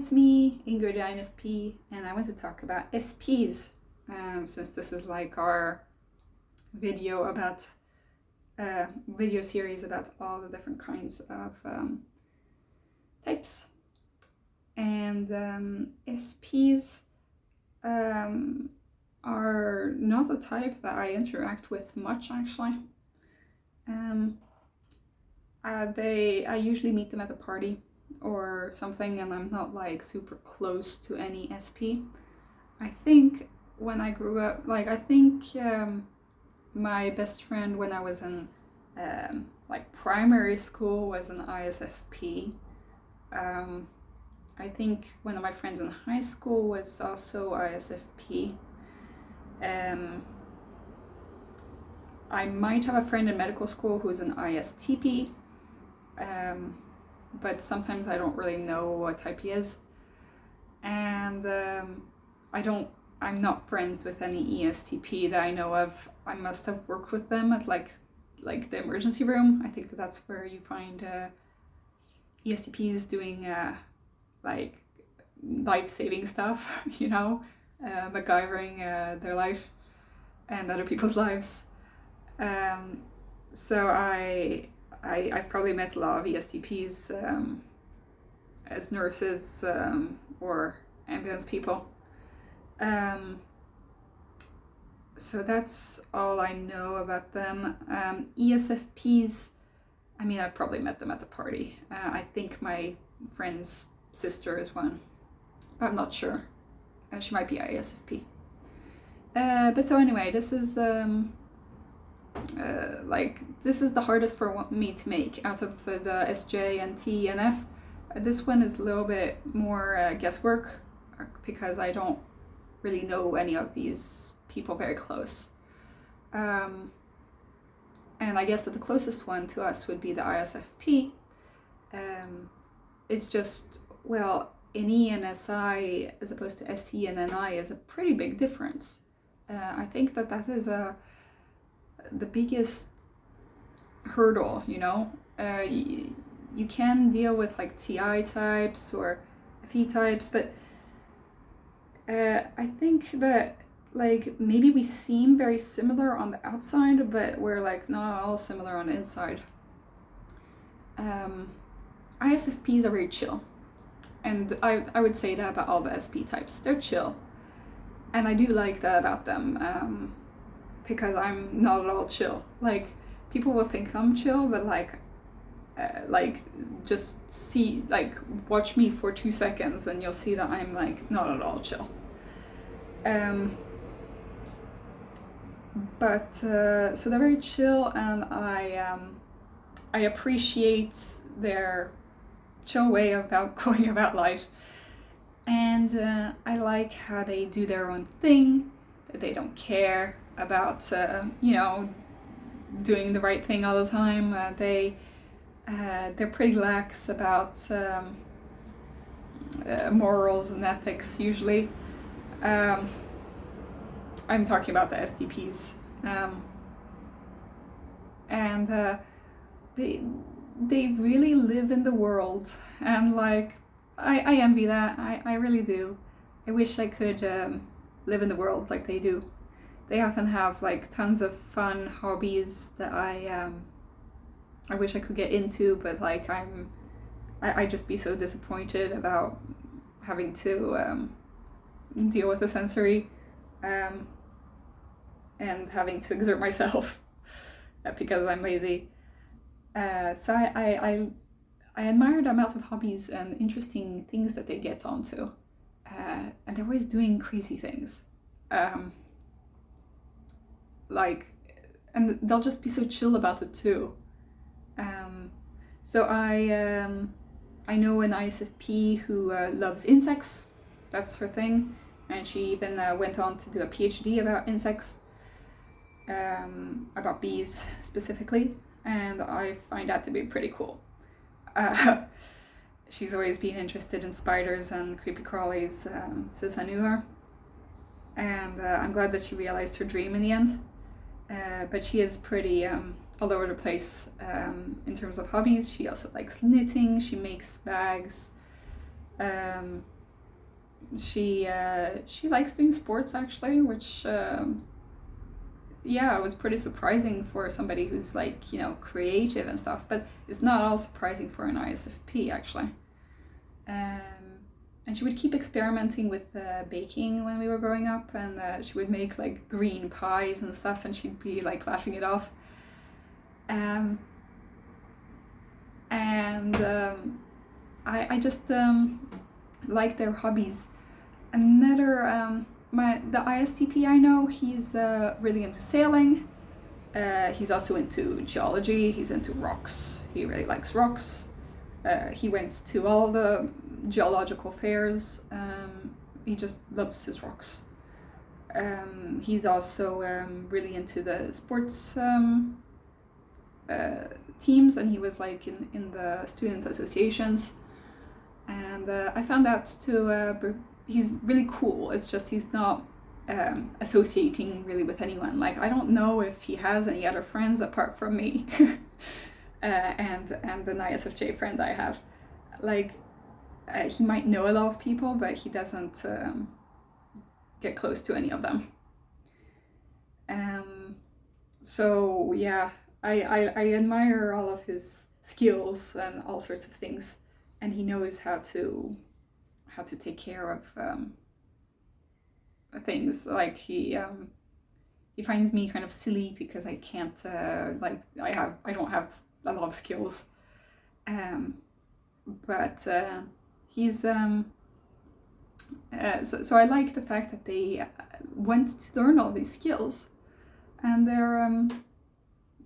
it's me, Ingrid INFP, and I want to talk about SPs, since this is like our video about video series about all the different kinds of types. And SPs are not a type that I interact with much, actually. I usually meet them at a party or something, and I'm not like super close to any SP. I think when I grew up, my best friend when I was in like primary school was an ISFP. I think one of my friends in high school was also ISFP. I might have a friend in medical school who's an ISTP, but sometimes I don't really know what type he is. And I'm not friends with any ESTP that I know of. I must have worked with them at like the emergency room. I think that's where you find ESTPs doing like life-saving stuff, MacGyvering their life and other people's lives. So I've probably met a lot of ESTPs as nurses or ambulance people. So that's all I know about them. ESFPs, I mean, I've probably met them at the party. I think my friend's sister is one, but I'm not sure. She might be ISFP. But so anyway, this is this is the hardest for me to make out of the SJ and T and F. This one is a little bit more guesswork because I don't really know any of these people very close. And I guess that the closest one to us would be the ISFP. It's just, well, NE and SI as opposed to SE and NI is a pretty big difference. I think that is the biggest hurdle, you can deal with like TI types or FE types, but I think that like maybe we seem very similar on the outside, but we're like not all similar on the inside. ISFPs are very chill, and I would say that about all the SP types. They're chill, and I do like that about them, because I'm not at all chill. Like, people will think I'm chill, but just watch me for 2 seconds and you'll see that I'm like not at all chill. But so they're very chill, and I appreciate their chill way about going about life, and I like how they do their own thing. They don't care about doing the right thing all the time. They're pretty lax about morals and ethics usually. I'm talking about the STPs, and they really live in the world, and like I envy that. I really do. I wish I could live in the world like they do. They often have like tons of fun hobbies that I wish I could get into, but like I just be so disappointed about having to deal with the sensory and having to exert myself because I'm lazy. So I admire the amount of hobbies and interesting things that they get onto, and they're always doing crazy things. And they'll just be so chill about it too. So I know an ISFP who loves insects. That's her thing, and she even went on to do a PhD about insects, about bees specifically, and I find that to be pretty cool. She's always been interested in spiders and creepy crawlies since I knew her, and I'm glad that she realized her dream in the end. But she is pretty all over the place in terms of hobbies. She also likes knitting. She makes bags. Um, she likes doing sports actually, which yeah, it was pretty surprising for somebody who's like, creative and stuff, but it's not all surprising for an ISFP actually. Um, and she would keep experimenting with baking when we were growing up, and she would make like green pies and stuff, and she'd be like laughing it off. Um, and I just like their hobbies. Another the ISTP I know, he's really into sailing. He's also into geology. He's into rocks. He really likes rocks. He went to all the geological fairs. He just loves his rocks. He's also really into the sports teams, and he was like in the student associations. And I found out to he's really cool. It's just he's not associating really with anyone. Like, I don't know if he has any other friends apart from me and an ISFJ friend I have. Like, he might know a lot of people, but he doesn't get close to any of them. So yeah, I admire all of his skills and all sorts of things, and he knows how to take care of things. Like, he finds me kind of silly because I can't I don't have a lot of skills, but he's so I like the fact that they went to learn all these skills, and they're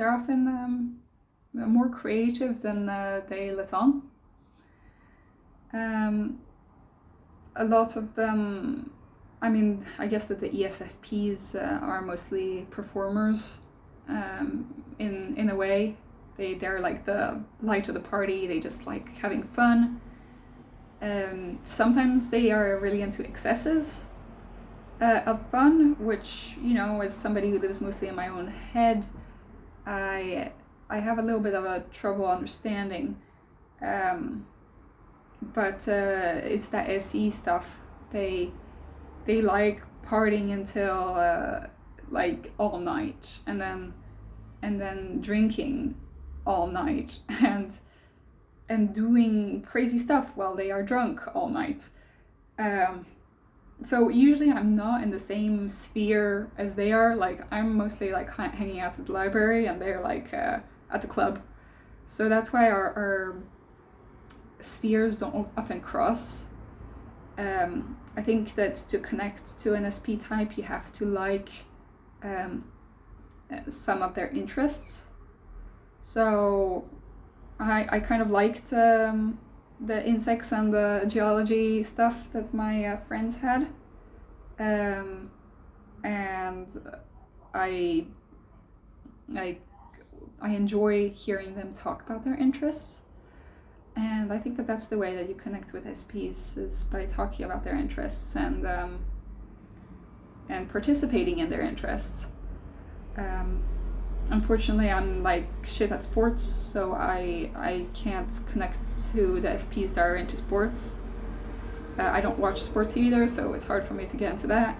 often more creative than they let on. A lot of them, I mean, I guess that the ESFPs are mostly performers in a way. They're like the light of the party. They just like having fun. Sometimes they are really into excesses of fun, which, as somebody who lives mostly in my own head, I have a little bit of a trouble understanding. But it's that SE stuff. They like partying until like all night, and then drinking all night, and doing crazy stuff while they are drunk all night. So usually I'm not in the same sphere as they are. Like, I'm mostly like hanging out at the library, and they're like at the club. So that's why our spheres don't often cross. I think that to connect to an SP type, you have to like some of their interests. So I kind of liked the insects and the geology stuff that my friends had, and I enjoy hearing them talk about their interests. And I think that that's the way that you connect with SPs, is by talking about their interests and participating in their interests. Unfortunately, I'm like shit at sports, so I can't connect to the SPs that are into sports. I don't watch sports either, so it's hard for me to get into that.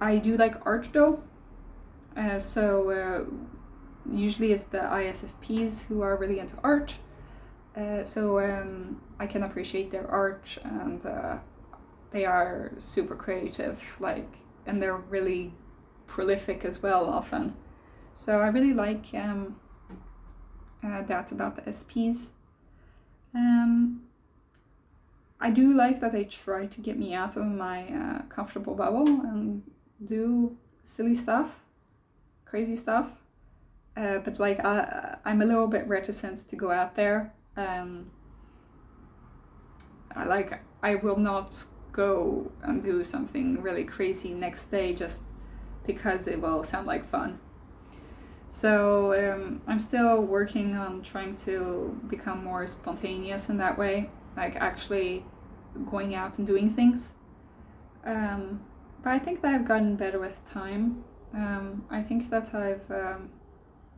I do like art though, so usually it's the ISFPs who are really into art. So I can appreciate their art, and they are super creative, and they're really prolific as well often. So I really like that about the SPs. I do like that they try to get me out of my comfortable bubble and do silly stuff, crazy stuff. But I'm a little bit reticent to go out there. I will not go and do something really crazy next day just because it will sound like fun. So I'm still working on trying to become more spontaneous in that way, like actually going out and doing things. But I think that I've gotten better with time. I think that I've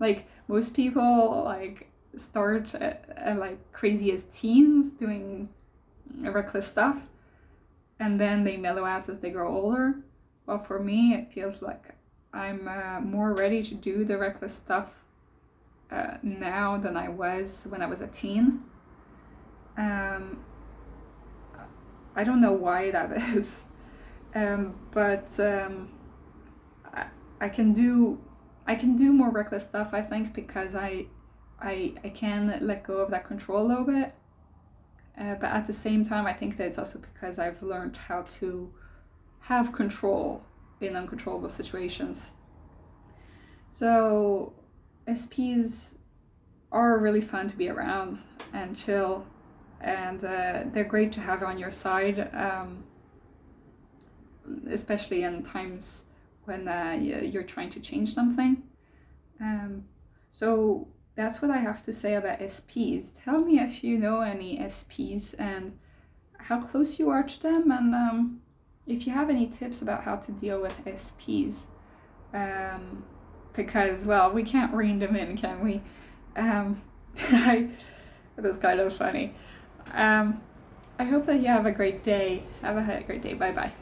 like most people start like crazy as teens doing reckless stuff, and then they mellow out as they grow older. Well, for me, it feels like I'm more ready to do the reckless stuff now than I was when I was a teen. I don't know why that is, but I can do more reckless stuff, I think, because I can let go of that control a little bit. But at the same time, I think that it's also because I've learned how to have control in uncontrollable situations. So SPs are really fun to be around and chill, and they're great to have on your side, especially in times when you're trying to change something. So that's what I have to say about SPs. Tell me if you know any SPs and how close you are to them, and if you have any tips about how to deal with SPs. Because, well, we can't rein them in, can we? It was kind of funny. I hope that you have a great day. Have a great day. Bye bye.